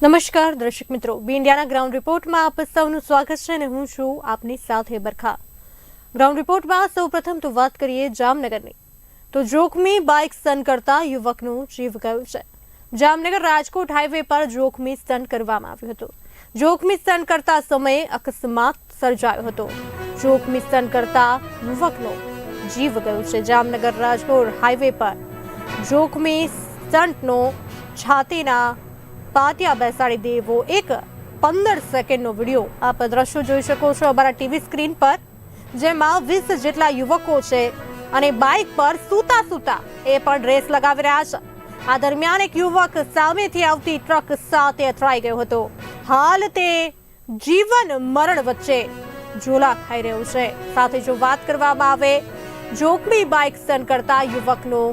નમસ્કાર દર્શક મિત્રો, બી ઇન્ડિયાના ગ્રાઉન્ડ રિપોર્ટમાં આપ સૌનું સ્વાગત છે અને હું છું આપની સાથે બરખા। ગ્રાઉન્ડ રિપોર્ટમાં સૌપ્રથમ તો વાત કરીએ જામનગરની, તો જોખમી બાઇક સ્ટન્ટ કરતા યુવકનું જીવ ગયું છે। જામનગર રાજકોટ હાઈવે પર જોખમી સ્ટન્ટ કરવામાં આવ્યું હતું। જોખમી સ્ટન્ટ કરતા સમયે અકસ્માત સર્જાયો હતો। જોખમી સ્ટન્ટ કરતા યુવકનો જીવ ગયો છે। જામનગર રાજકોટ હાઈવે પર જોખમી સ્ટન્ટનો છાતીના પાટિયા બેસાડી દેવો એક 15 સેકન્ડનો વિડીયો આપ દ્રશ્યો જોઈ શકો છો અમારા ટીવી સ્ક્રીન પર, જેમાં 20 જેટલા યુવકો છે અને બાઇક પર સૂતા સૂતા એ પણ રેસ લગાવી રહ્યા છે। આ દરમિયાન એક યુવક સામેથી આવતી ટ્રક સાથે અથડાઈ ગયો હતો। હાલ તે જીવન મરણ વચ્ચે ઝોલા ખાઈ રહ્યો છે। સાથે જો વાત કરવામાં આવે, જોખમી બાઇક સ્ટન્ટ કરતા યુવકનો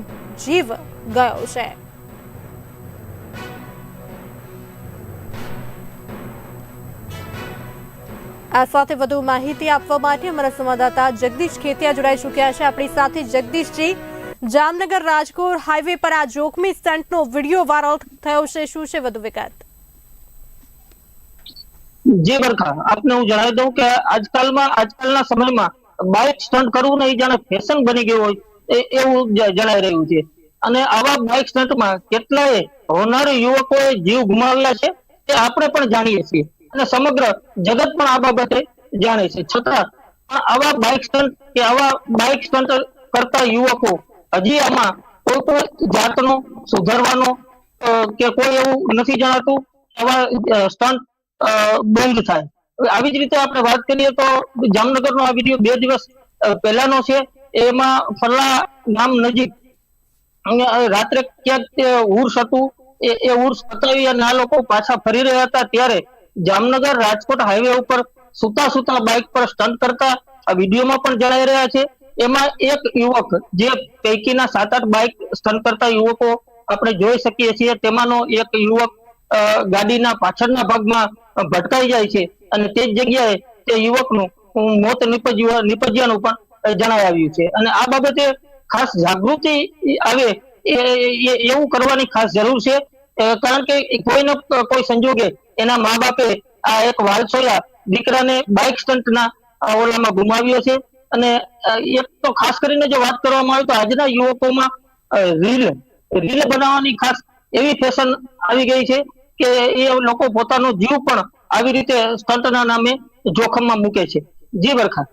જીવ ગયો છે। આ સાથે વધુ માહિતી આપવા માટે અમારા સંવાદદાતા જગદીશ ખેતિયા જોડાઈ ચૂક્યા છે આપણી સાથે। જગદીશજી, જામનગર રાજકોટ હાઈવે પર આ જોખમી સ્ટન્ટનો વિડીયો વાયરલ થયો છે, શું છે વધુ વિગત? જી બરખા, આપને હું જણાવી દઉં કે આજકાલના સમયમાં બાઇક સ્ટન્ટ કરવું નહીં જાણે ફેશન બની ગયું હોય એવું જણાઈ રહ્યું છે। અને આવા બાઇક સ્ટન્ટમાં કેટલાય હોનાર યુવકોએ જીવ ગુમાવ્યા છે તે આપણે પણ જાણીએ છીએ અને સમગ્ર જગત પણ આ બાબતે જાણે છે। છતાં પણ આવા બાઇક સ્ટન્ટ કે આવા બાઇક સ્ટન્ટ કરતા યુવકો હજી આમાં કોઈ પણ જાતનો સુધારવાનો કે કોઈ એવું નથી જણાતું આવા સ્ટન્ટ બંધ થાય। આવી જ રીતે આપણે વાત કરીએ તો જામનગરનો આ વિડીયો 2 દિવસ પહેલાનો છે। એમાં ફરલા ગામ નજીક રાત્રે ક્યાંક ઉર્સ હતું, એ ઉર્સ પતાવી અને આ લોકો પાછા ફરી રહ્યા હતા ત્યારે જામનગર રાજકોટ હાઈવે ઉપર સુતા સુતા બાઇક પર સ્ટન્ટ કરતા આ વિડીયોમાં પણ જણાઈ રહ્યા છે। એમાં એક યુવક, જે પૈકીના 7-8 બાઇક સ્ટન્ટ કરતા યુવકો આપણે જોઈ શકીએ છીએ, તેમાંનો એક યુવક ગાડીના પાછળના ભાગમાં ભટકાઈ જાય છે અને તે જ જગ્યાએ તે યુવકનું મોત નીપજ્યાનું પણ જણાઈ આવ્યું છે। અને આ બાબતે ખાસ જાગૃતિ આવે એવું કરવાની ખાસ જરૂર છે, કારણ કે કોઈને કોઈ સંજોગે એના મા બાપે આ એક વાલસોયા દીકરાને બાઇક સ્ટન્ટના ઓલામાં ગુમાવ્યો છે। અને એક તો ખાસ કરીને જો વાત કરવામાં આવે તો આજના યુવકોમાં રીલ બનાવવાની ખાસ એવી ફેશન આવી ગઈ છે કે એ લોકો પોતાનો જીવ પણ આવી રીતે સ્ટન્ટના નામે જોખમમાં મૂકે છે। જી બરખા।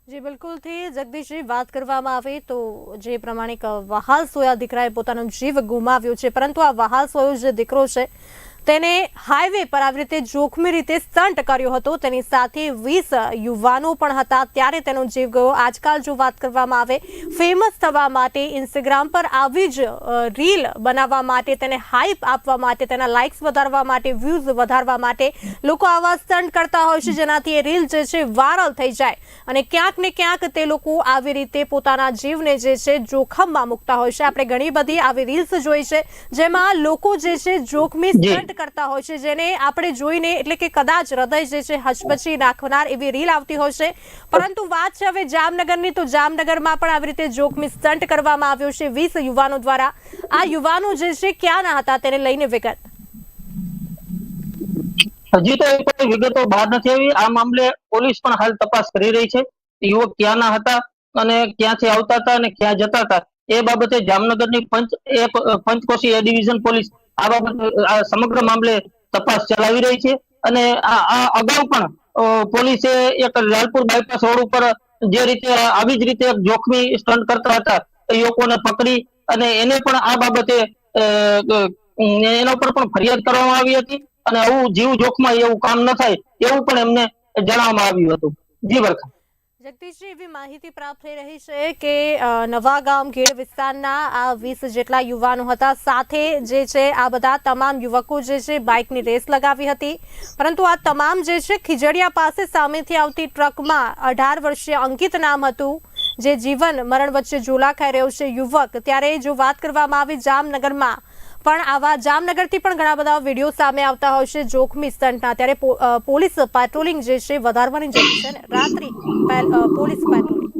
જી બિલકુલથી જગદીશજી, વાત કરવામાં આવે તો જે પ્રમાણે વહાલ સોયા દીકરાએ પોતાનો જીવ ગુમાવ્યો છે, પરંતુ આ વહાલ સોયો જે દીકરો છે તેને હાઈવે પર આવી રીતે જોખમી રીતે સ્ટન્ટ કર્યો હતો। તેની સાથે 20 યુવાનો પણ હતા, ત્યારે તેનો જીવ ગયો। આજકાલ જો વાત કરવામાં આવે, ફેમસ થવા માટે, ઇન્સ્ટાગ્રામ પર આવી જ રીલ બનાવવા માટે, તેને હાઇપ આપવા માટે, તેના લાઇક્સ વધારવા માટે, વ્યૂઝ વધારવા માટે લોકો આવા સ્ટન્ટ કરતા હોય છે, જેનાથી એ રીલ જે છે વાયરલ થઈ જાય અને ક્યાંક ને ક્યાંક તે લોકો આવી રીતે પોતાના જીવને જે છે જોખમમાં મૂકતા હોય છે। આપણે ઘણી બધી આવી રીલ્સ જોઈ છે જેમાં લોકો જે છે જોખમી સ્ટન્ટ કરતા હોય છે, જેને આપણે જોઈને એટલે કે કદાચ હૃદય જે છે હચમચી નાખનાર એવી રીલ આવતી હોય છે। પરંતુ વાત છે હવે જામનગરની, તો જામનગરમાં પણ આવી રીતે જોખમી સ્ટન્ટ કરવામાં આવ્યો છે 20 યુવાનો દ્વારા। આ યુવાનો જે છે ક્યાંના હતા તેને લઈને વિગત? હજી તો કોઈ વિગતો બહાર નથી આવી। આ મામલે પોલીસ પણ હાલ તપાસ કરી રહી છે। યુવક ક્યાંના હતા અને ક્યાંથી આવતા હતા અને ક્યાં જતા હતા એ બાબતે જામનગરની પંચકોશી એ ડિવિઝન પોલીસ આ બાબતે સમગ્ર મામલે તપાસ ચલાવી રહી છે। અને આ અગાઉ પણ પોલીસે એક લાલપુર બાયપાસ રોડ ઉપર જે રીતે આવી જ રીતે જોખમી સ્ટન્ટ કરતા હતા યુવકોને પકડી અને એને પણ આ બાબતે એના ઉપર પણ ફરિયાદ કરવામાં આવી હતી અને આવું જીવ જોખમાય એવું કામ ન થાય એવું પણ એમને જણાવવામાં આવ્યું હતું। જી બરખા। જગદીશજી, એવી માહિતી પ્રાપ્ત થઈ રહી છે કે નવા ગામ ગેડ વિસ્તારના આ 20 જેટલા યુવાનો હતા, સાથે જે છે આ બધા તમામ યુવકો જે છે બાઇકની રેસ લગાવી હતી, પરંતુ આ તમામ જે છે ખીજડીયા પાસે સામેથી આવતી ટ્રકમાં 18 વર્ષીય અંકિત નામ હતું, જે જીવન મરણ વચ્ચે ઝોલા ખાઈ રહ્યો છે યુવક। ત્યારે જો વાત કરવામાં આવે જામનગરમાં પણ આવા જામનગરથી પણ ઘણા બધા વિડીયો સામે આવતા હોય છે જોખમી સ્ટન્ટના, ત્યારે પોલીસ પેટ્રોલિંગ જે છે વધારવાની જરૂર છે ને, રાત્રિ પોલીસ પેટ્રોલિંગ।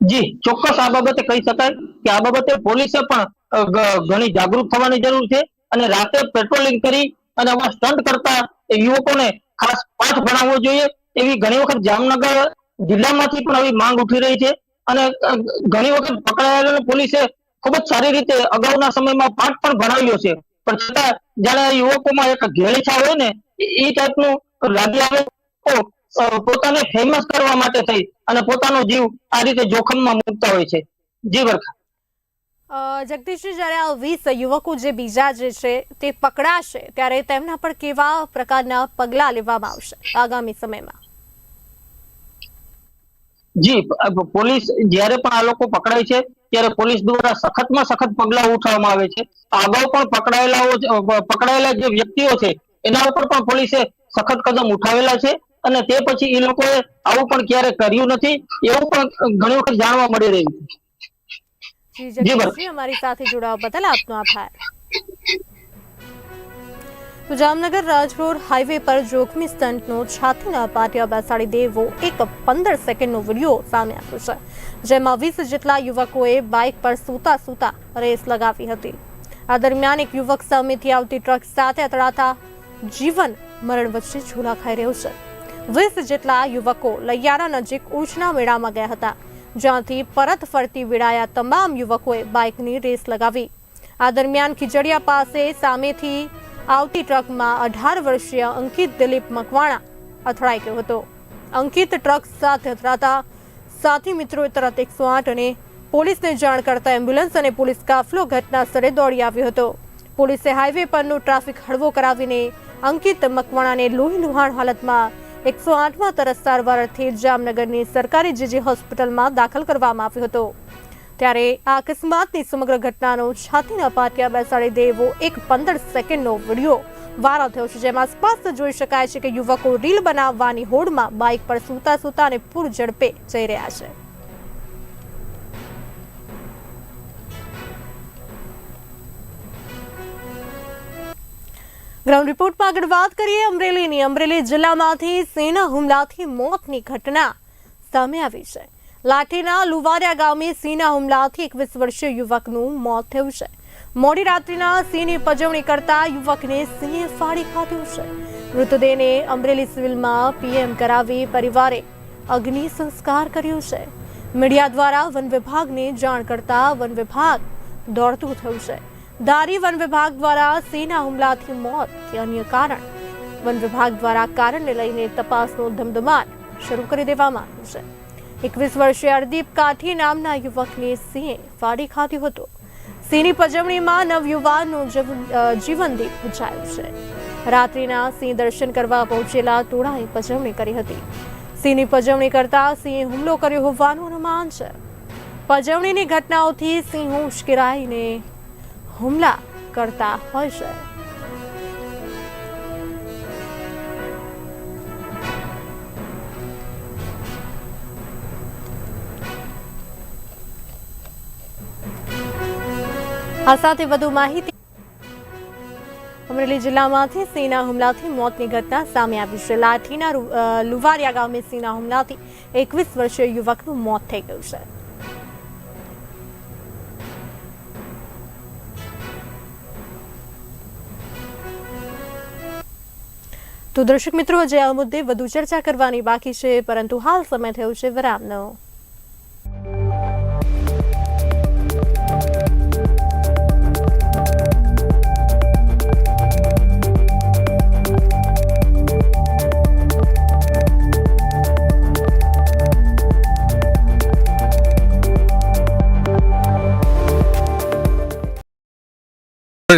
જી ચોક્કસ આ બાબતે કહી શકાય કે આ બાબતે પોલીસે પણ ઘણી જાગૃત થવાની જરૂર છે અને રાતે પેટ્રોલિંગ કરી અને આવા સ્ટન્ટ કરતા યુવકોને ખાસ પાઠ ભણાવવો જોઈએ એવી ઘણી વખત જામનગર જિલ્લામાંથી પણ આવી માંગ ઉઠી રહી છે અને ઘણી વખત પકડાયેલા પોલીસે ખૂબ જ સારી રીતે અગાઉના સમયમાં પાઠ પણ ભણાવ્યો છે, પણ છતાં જયારે યુવકોમાં એક ઘેલછા હોય ને એ ટાઈપનું લાગી આવે તો પોતાને ફેમસ કરવા માટે થઈ અને પોતાનો જીવ આ રીતે જોખમમાં મૂકતા હોય છે. જી વરખા. જગદીશજી, જ્યારે આ 20 યુવકો જે બીજા જે છે તે પકડાશે ત્યારે તેમના પર કેવા પ્રકારના પગલાં લેવામાં આવશે આગામી સમયમાં? જી, પોલીસ જ્યારે પણ આ લોકો પકડાય છે ત્યારે પોલીસ દ્વારા સખતમાં સખત પગલાં ઉઠાવવામાં આવે છે. અગાઉ પણ પકડાયેલા જે વ્યક્તિઓ છે એના ઉપર પણ પોલીસે સખત કદમ ઉઠાવેલા છે અને તે પછી એ લોકોએ આવું પણ ક્યારે કર્યું નથી એવું પણ ઘણી વખત જાણવા મળી રહ્યું છે. જી જગદીશજી, અમારી સાથે જોડાવા બદલ આપનો આભાર. તો જામનગર રાજકોટ હાઈવે પર જોખમી સ્ટન્ટનો છાતીના પાટિયા બેસાડી દેવો એક 15 સેકન્ડનો વિડીયો સામે આવ્યો છે, જેમાં 20 જેટલા યુવકોએ બાઇક પર સૂતા સૂતા રેસ લગાવી હતી. આ દરમિયાન એક યુવક સામેથી આવતી ટ્રક સાથે અથડાતા જીવન મરણ વચ્ચે ઝૂલા ખાઈ રહ્યો છે. 20 જેટલા યુવકો લૈયારા નજીક ઉર્ચના મેળામાં ગયા હતા, જ્યાંથી પરત ફરતી વેળાયા તમામ યુવકોએ બાઇકની રેસ લગાવી. આ દરમિયાન ખીજડીયા પાસે સામેથી આવતી ટ્રકમાં 18 વર્ષીય અંકિત દિલીપ મકવાણા અથડાઈ ગયો હતો. અંકિત ટ્રક સાથે અથડાતા સાથી મિત્રોએ તરત 108 અને પોલીસને જાણ કરતા એમ્બ્યુલન્સ અને પોલીસ કાફલો ઘટના સ્થળે દોડી આવ્યો હતો. પોલીસે હાઈવે પરનો ટ્રાફિક હળવો કરાવીને અંકિત મકવાણાને લોહીલુહાણ હાલતમાં 108માં તરત સારવાર અર્થે જામનગરની સરકારી જીજી હોસ્પિટલમાં દાખલ કરવામાં આવ્યો હતો. ત્યારે આ અકસ્માતની સમગ્ર ઘટનાનો છાતીના પાટિયા બેસાડી દેવો એક 15 સેકન્ડનો વિડીયો વાયરલ થયો છે, જેમાં સ્પષ્ટ જોઈ શકાય છે કે યુવકો રીલ બનાવવાની હોડમાં બાઇક પર સૂતા સૂતા અને પૂર ઝડપે જઈ રહ્યા છે. ગ્રાઉન્ડ રિપોર્ટમાં આગળ વાત કરીએ અમરેલીની. અમરેલી જિલ્લામાંથી સિંહના હુમલાથી મોતની ઘટના સામે આવી છે. લાઠીના લુવારિયા ગામે સિંહના હુમલાથી 21 વર્ષીય યુવકનું મોત થયું છે. મોડી રાત્રિના સિંહની પજવણી કરતા યુવકને સિંહે ફાડી ખાધું છે. મૃતદેહને અમરેલી સિવિલમાં પીએમ કરાવી પરિવારે અગ્નિ સંસ્કાર કર્યો છે. મીડિયા દ્વારા વન વિભાગને જાણ કરતા વન વિભાગ દોડતું થયું છે. ધારી વન વિભાગ દ્વારા સિંહના હુમલાથી મોત કે અન્ય કારણ, વન વિભાગ દ્વારા કારણને લઈને તપાસનો ધમધમાટ શરૂ કરી દેવામાં આવ્યો છે. 21 વર્ષીય હરદીપ કાઠી નામના યુવકને સિંહે ફાડી ખાધ્યો હતો. સિંહની પજવણીમાં નવયુવાનનું જીવનદીપ બુઝાયું છે. રાત્રિના સિંહ દર્શન કરવા પહોંચેલા ટોળાએ પજવણી કરી હતી. સિંહની પજવણી કરતા સિંહે હુમલો કર્યો હોવાનું અનુમાન છે. પજવણીની ઘટનાઓથી સિંહો ઉશ્કેરાઈને હુમલા કરતા હોય છે. આ સાથે વધુ માહિતી. અમરેલી જિલ્લામાંથી સિંહના હુમલાથી મોતની ઘટના સામે આવી છે. લાઠીના લુવારિયા ગામે સિંહના હુમલાથી 21 વર્ષીય યુવકનું મોત થઈ ગયું છે. તો દર્શક મિત્રો, હજી આ મુદ્દે વધુ ચર્ચા કરવાની બાકી છે, પરંતુ હાલ સમય થયો છે વિરામનો.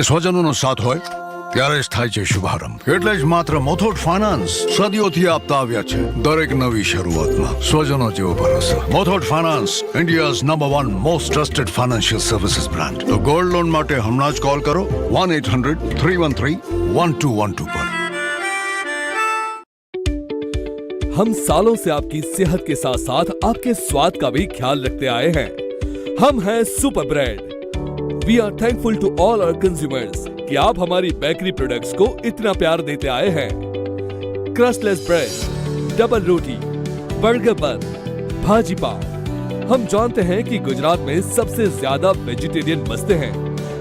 સ્વજનોનો સાથ હોય ત્યારે જ થાય છે શુભારંભ. એટલે જ માત્ર મોથોટ ફાઇનાન્સ સદીઓથી આપતા આવ્યા છે દરેક નવી શરૂઆતમાં સ્વજનો જેવો ભરોસો. Muthoot finance, India's #1 most trusted financial services brand. તો ગોલ્ડ લોન માટે હમણાં જ કોલ કરો 1-800-313-1212 पर. हम सालों से आपकी सेहत के साथ साथ आपके स्वाद का भी ख्याल रखते आए हैं. हम हैं super bread. We are thankful to all our consumers कि आप हमारी बेकरी प्रोडक्ट्स को इतना प्यार देते आए हैं. क्रस्टलेस ब्रेड, डबल रोटी, बर्गर बन, भाजी पाव. हम जानते हैं कि गुजरात में सबसे ज्यादा वेजिटेरियन बसते हैं,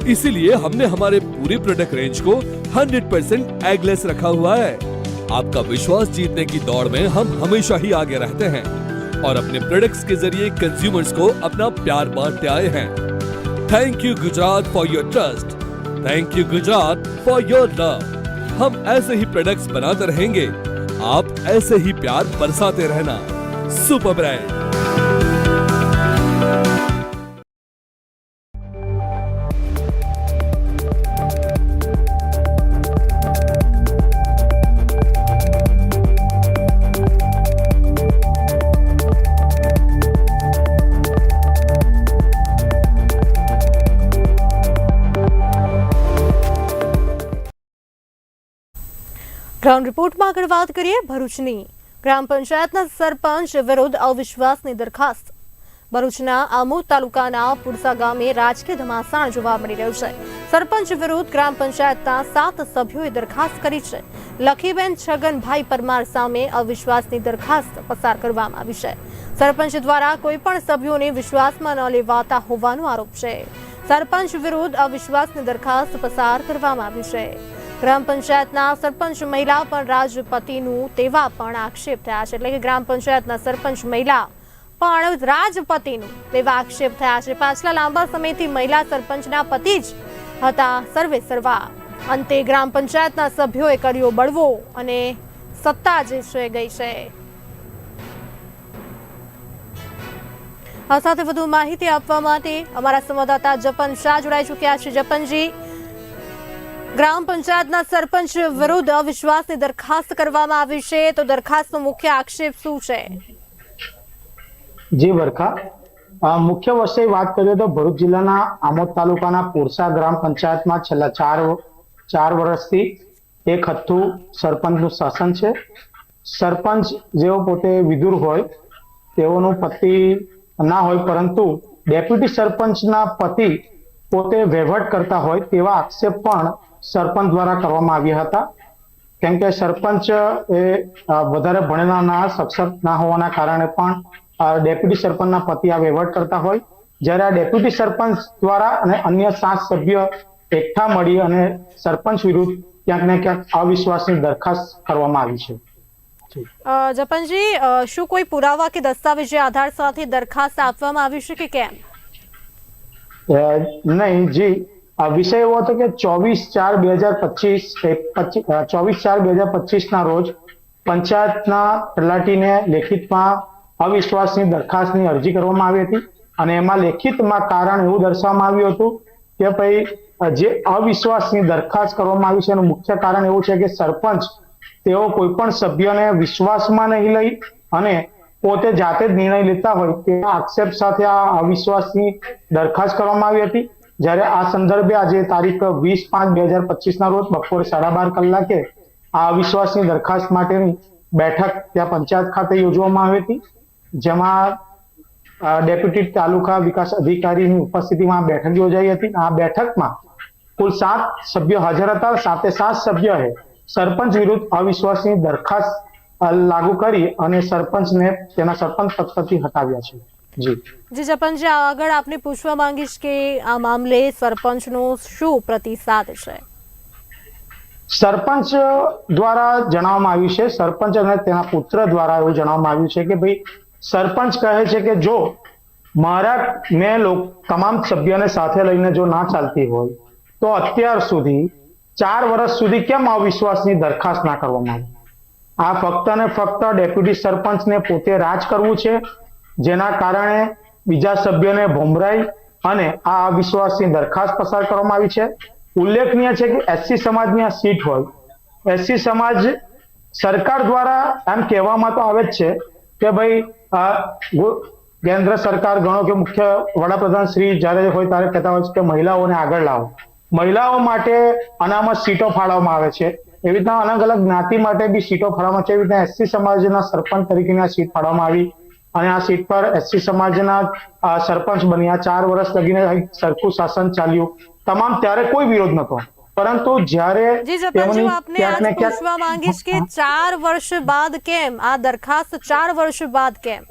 इसीलिए हमने हमारे पूरी प्रोडक्ट रेंज को 100% एगलेस रखा हुआ है। आपका विश्वास जीतने की दौड़ में हम हमेशा ही आगे रहते हैं और अपने प्रोडक्ट्स के जरिए कंज्यूमर्स को अपना प्यार बांटते आए हैं। Thank you Gujarat for your trust. Thank you Gujarat for your love. हम ऐसे ही प्रोडक्ट्स बनाते रहेंगे, आप ऐसे ही प्यार बरसाते रहना। Super brand. ગ્રાઉન્ડ રિપોર્ટમાં આગળ વાત કરીએ ભરૂચની ગ્રામ પંચાયતના સરપંચ વિરુદ્ધ અવિશ્વાસની દરખાસ્ત। ભરૂચના આમોદ તાલુકાના પુરસા ગામે રાજકીય ધમાસાણ જોવા મળી રહ્યું છે। સરપંચ વિરુદ્ધ ગ્રામ પંચાયતના 7 સભ્યોએ દરખાસ્ત કરી છે। લખીબેન છગનભાઈ પરમાર સામે અવિશ્વાસની દરખાસ્ત પસાર કરવામાં આવી છે। સરપંચ દ્વારા કોઈ પણ સભ્યોને વિશ્વાસમાં ન લેવાતા હોવાનો આરોપ છે। સરપંચ વિરુદ્ધ અવિશ્વાસની દરખાસ્ત પસાર કરવામાં આવી છે। ગ્રામ પંચાયતના સરપંચ મહિલા પણ રાજપતિનું તેવા પણ આક્ષેપ થયા છે, એટલે કે ગ્રામ પંચાયતના સરપંચ મહિલા પણ રાજપતિનું તેવા આક્ષેપ થયા છે। પાછલા લાંબા સમયથી મહિલા સરપંચના પતિ જ હતા સર્વે સર્વા। અંતે ગ્રામ પંચાયતના સભ્યોએ કર્યો બળવો અને સત્તા જે છે ગઈ છે। આ સાથે વધુ માહિતી આપવા માટે અમારા સંવાદદાતા જપન શાહ જોડાઈ ચૂક્યા છે। જપનજી, ગ્રામ પંચાયતના સરપંચ વિરુદ્ધ અવિશ્વાસની દરખાસ્ત કરવામાં આવી છે, તો દરખાસ્તનો મુખ્ય આક્ષેપ શું છે? જી વરખા, મુખ્ય વિષય વાત કરીએ તો ભરૂચ જિલ્લાના આમોદ તાલુકાના પુરસા ગ્રામ પંચાયતમાં છેલ્લા 4 વર્ષથી એક હથ્થું સરપંચનું શાસન છે। સરપંચ જેઓ પોતે વિદુર હોય તેઓનું પતિ ના હોય, પરંતુ ડેપ્યુટી સરપંચના પતિ પોતે વહીવટ કરતા હોય તેવા આક્ષેપ પણ સરપંચ દ્વારા કરવામાં આવ્યા હતા। કેમ કે સરપંચ એ વધારે ભણેલા ના સક્ષમ ના હોવાના કારણે પણ ડેપ્યુટી સરપંચના પતિ આ વહીવટ કરતા હોય, જ્યારે આ ડેપ્યુટી સરપંચ દ્વારા અને અન્ય 7 સભ્ય એકઠા મળી અને સરપંચ વિરુદ્ધ ક્યાંક ને ક્યાંક અવિશ્વાસની દરખાસ્ત કરવામાં આવી છે। જપનજી, શું કોઈ પુરાવા કે દસ્તાવેજી આધાર સાથે દરખાસ્ત આપવામાં આવી છે કે કેમ? નહીં જી, વિષય એવો હતો કે 24/4/2025 ના રોજ પંચાયતના તલાટીને લેખિતમાં અવિશ્વાસની દરખાસ્તની અરજી કરવામાં આવી હતી અને એમાં લેખિતમાં કારણ એવું દર્શાવવામાં આવ્યું હતું કે ભાઈ જે અવિશ્વાસની દરખાસ્ત કરવામાં આવી છે એનું મુખ્ય કારણ એવું છે કે સરપંચ તેઓ કોઈ પણ સભ્યને વિશ્વાસમાં નહીં લઈ અને પોતે જાતે જ નિર્ણય લેતા હોય તેવા આક્ષેપ સાથે આ અવિશ્વાસની દરખાસ્ત કરવામાં આવી હતી। જ્યારે આ સંદર્ભે આજે તારીખ 20/5/2025 ના રોજ બપોરે 12:30 કલાકે આ અવિશ્વાસની દરખાસ્ત માટેની બેઠક ત્યાં પંચાયત ખાતે યોજવામાં આવી હતી, જેમાં ડેપ્યુટી તાલુકા વિકાસ અધિકારીની ઉપસ્થિતિમાં બેઠક યોજાઈ હતી। આ બેઠકમાં કુલ 7 સભ્યો હાજર હતા। 7 સભ્યોએ સરપંચ વિરુદ્ધ અવિશ્વાસની દરખાસ્ત લાગુ કરી અને સરપંચને તેના સરપંચ પદ પરથી હટાવ્યા છે। જી જપનજી, આગળ આપને પૂછવા માંગીશ કે આ મામલે સરપંચનો શું પ્રતિસાદ છે? સરપંચ દ્વારા જણાવવામાં આવ્યું છે, સરપંચ અને તેના પુત્ર દ્વારા એવું જણાવવામાં આવ્યું છે કે ભાઈ સરપંચ કહે છે કે જો મેં તમામ સભ્યોને સાથે લઈને જો ના ચાલતી હોય તો અત્યાર સુધી 4 વર્ષ સુધી કેમ અવિશ્વાસની દરખાસ્ત ના કરવામાં આવી? આ ફક્ત ને ફક્ત ડેપ્યુટી સરપંચને પોતે રાજ કરવું છે, જેના કારણે બીજા સભ્યોને ભોમરાઈ અને આ અવિશ્વાસની દરખાસ્ત પસાર કરવામાં આવી છે। ઉલ્લેખનીય છે કે એસસી સમાજની આ સીટ હોય, એસસી સમાજ સરકાર દ્વારા એમ કહેવામાં તો આવે જ છે કે ભાઈ કેન્દ્ર સરકાર ગણો કે મુખ્ય વડાપ્રધાન શ્રી જ્યારે હોય ત્યારે કહેતા હોય છે કે મહિલાઓને આગળ લાવો, મહિલાઓ માટે અનામત સીટો ફાળવવામાં આવે છે। એવી રીતના અલગ અલગ જ્ઞાતિ માટે બી સીટો ફાળવવામાં છે। એવી રીતના એસસી સમાજના સરપંચ તરીકેની આ સીટ ફાળવવામાં આવી અને આ સીટ પર એસસી સમાજના સરપંચ બન્યા। 4 વર્ષ લગીને સરખું શાસન ચાલ્યું તમામ, ત્યારે કોઈ વિરોધ નતો, પરંતુ જ્યારે આપને આજ પૂછવા માંગીશ કે 4 વર્ષ બાદ કેમ આ દરખાસ્ત 4 વર્ષ બાદ કેમ?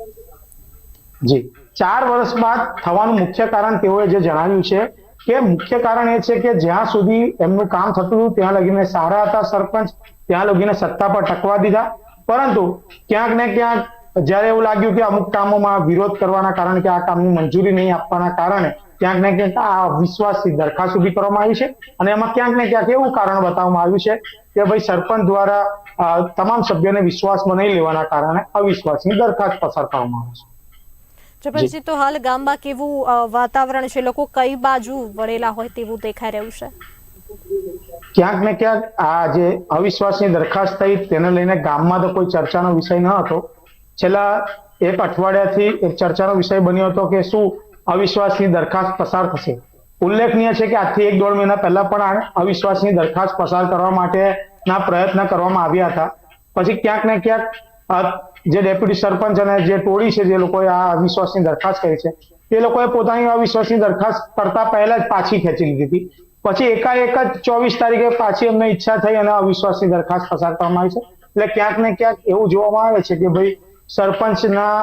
જી, 4 વર્ષ બાદ થવાનું મુખ્ય કારણ તેઓએ જે જણાવ્યું છે કે મુખ્ય કારણ એ છે કે જ્યાં સુધી એમનું કામ થતું હતું ત્યાં લગીને સારા હતા સરપંચ, ત્યાં લગીને સત્તા પર ટકવા દીધા. પરંતુ ક્યાંક ને ક્યાંક જ્યારે એવું લાગ્યું કે અમુક કામોમાં વિરોધ કરવાના કારણે કે આ કામની મંજૂરી નહીં આપવાના કારણે ક્યાંક ને ક્યાંક આ અવિશ્વાસની દરખાસ્ત ઉભી કરવામાં આવી છે. અને એમાં ક્યાંક ને ક્યાંક એવું કારણ બતાવવામાં આવ્યું છે કે ભાઈ સરપંચ દ્વારા તમામ સભ્યોને વિશ્વાસમાં નહીં લેવાના કારણે અવિશ્વાસની દરખાસ્ત પસાર કરવામાં આવે છે. જપનજી, તો હાલ ગામમાં કેવું વાતાવરણ છે? લોકો કઈ બાજુ વળેલા હોય તેવું દેખાઈ રહ્યું છે? ક્યાંક ને ક્યાંક આ જે અવિશ્વાસની દરખાસ્ત થઈ તેને લઈને ગામમાં તો કોઈ ચર્ચાનો વિષય ન હતો. છેલ્લા એક અઠવાડિયાથી એક ચર્ચાનો વિષય બન્યો હતો કે શું અવિશ્વાસની દરખાસ્ત પસાર થશે. ઉલ્લેખનીય છે કે આજથી 1-1.5 મહિના પહેલા પણ અવિશ્વાસની દરખાસ્ત પસાર કરવા માટેના પ્રયત્ન કરવામાં આવ્યા હતા. પછી ક્યાંક ને ક્યાંક જે ડેપ્યુટી સરપંચ અને જે ટોળી છે જે લોકોએ આ અવિશ્વાસની દરખાસ્ત કરી છે તે લોકોએ પોતાની અવિશ્વાસની દરખાસ્ત કરતા પહેલા જ પાછી ખેંચી લીધી હતી. પછી એકાએક જ 24 તારીખે પાછી એમને ઈચ્છા થઈ અને અવિશ્વાસની દરખાસ્ત પસાર કરવામાં આવી છે. એટલે ક્યાંક ને ક્યાંક એવું જોવામાં આવે છે કે ભાઈ સરપંચના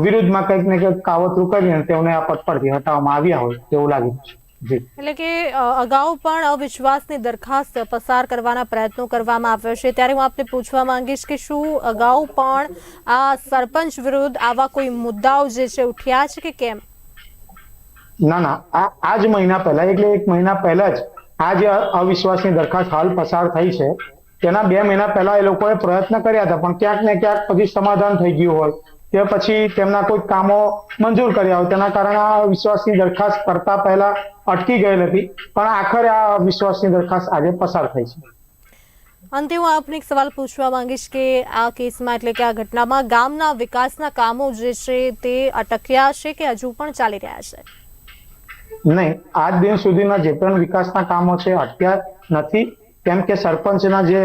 વિરુદ્ધમાં કંઈક ને કંઈક કાવતરું કરીને તેઓને આ પદ પરથી હટાવવામાં આવ્યા હોય તેવું લાગે છે. એટલે કે અગાઉ પણ અવિશ્વાસની દરખાસ્ત પસાર કરવાના પ્રયત્નો કરવામાં આવ્યો છે, ત્યારે હું આપને પૂછવા માંગીશ કે શું અગાઉ પણ આ સરપંચ વિરુદ્ધ આવા કોઈ મુદ્દાઓ જે છે ઉઠ્યા છે કે કેમ? ના, આ જ મહિના પહેલા એટલે 1 મહિના પહેલા જ આ જે અવિશ્વાસની દરખાસ્ત હાલ પસાર થઈ છે તેના 2 મહિના પહેલા એ લોકોએ પ્રયત્ન કર્યા હતા, પણ ક્યાંક ને ક્યાંક પછી સમાધાન થઈ ગયું હોય કે પછી તેમના કોઈ કામો મંજૂર કર્યા હોય તેના કારણે આ વિશ્વાસની દરખાસ્ત કરતા પહેલા અટકી ગયેલ હતી. પણ આખરે આ વિશ્વાસની દરખાસ્ત આજે પસાર થઈ છે. અંતે હું આપને એક સવાલ પૂછવા માંગીશ કે આ કેસમાં એટલે કે આ ઘટનામાં ગામના વિકાસના કામો જે છે તે અટક્યા છે કે હજુ પણ ચાલી રહ્યા છે? નહીં, આજ દિન સુધીના જે પણ વિકાસના કામો છે અટક્યા નથી. કેમ કે સરપંચના જે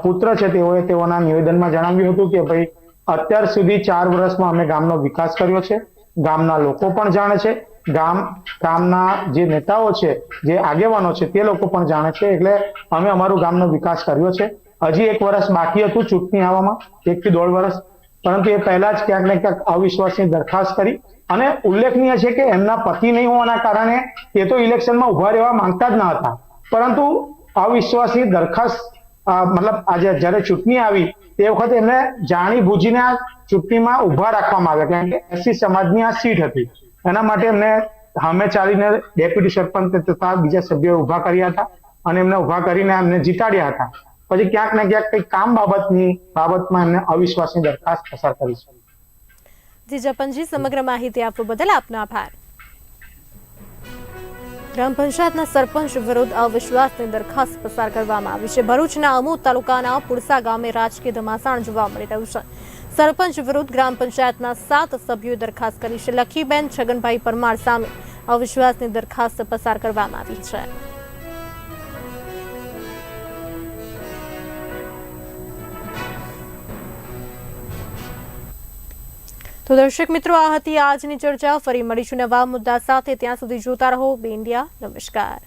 પુત્ર છે તેઓના નિવેદનમાં જણાવ્યું હતું કે ભાઈ અત્યાર સુધી 4 વર્ષમાં અમે ગામનો વિકાસ કર્યો છે, ગામના લોકો પણ જાણે છે, ગામના જે નેતાઓ છે જે આગેવાનો છે તે લોકો પણ જાણે છે, એટલે અમે અમારું ગામનો વિકાસ કર્યો છે. હજી 1 વર્ષ બાકી હતું ચૂંટણી આવવામાં, 1 થી 1.5 વર્ષ, પરંતુ એ પહેલા જ ક્યાંક ને ક્યાંક અવિશ્વાસની દરખાસ્ત કરી. અને ઉલ્લેખનીય છે કે એમના પતિ નહીં હોવાના કારણે એ તો ઇલેક્શનમાં ઉભા રહેવા માંગતા જ ન હતા, પરંતુ અવિશ્વાસની દરખાસ્ત મતલબ આજે જ્યારે ચૂંટણી આવી તે વખતે એમને જાણી બૂજીને આ ચૂંટણીમાં ઉભા રાખવામાં આવ્યા, કારણ કે એસસી સમાજની આ સીટ હતી. એના માટે એમને સામે ચાલીને ડેપ્યુટી સરપંચ તથા બીજા સભ્યોએ ઉભા કર્યા હતા અને એમને ઉભા કરીને એમને જીતાડ્યા હતા. પછી ક્યાંક ને ક્યાંક કંઈક કામ બાબતમાં એમને અવિશ્વાસની દરખાસ્ત પસાર કરી છે. જી જપનજી, સમગ્ર માહિતી આપવા બદલ આપનો આભાર. ગ્રામ પંચાયતના સરપંચ વિરુદ્ધ અવિશ્વાસની દરખાસ્ત પસાર કરવામાં આવી છે. ભરૂચના અમોદ તાલુકાના પુરસા ગામે રાજકીય ધમાસાણ જોવા મળી રહ્યું છે. સરપંચ વિરુદ્ધ ગ્રામ પંચાયતના 7 સભ્યોએ દરખાસ્ત કરી છે. લખીબેન છગનભાઈ પરમાર સામે અવિશ્વાસની દરખાસ્ત પસાર કરવામાં આવી છે. તો દર્શક મિત્રો, આ હતી આજની ચર્ચા. ફરી મળીશું નવા મુદ્દા સાથે. ત્યાં સુધી જોતા રહો બે ઇન્ડિયા. નમસ્કાર.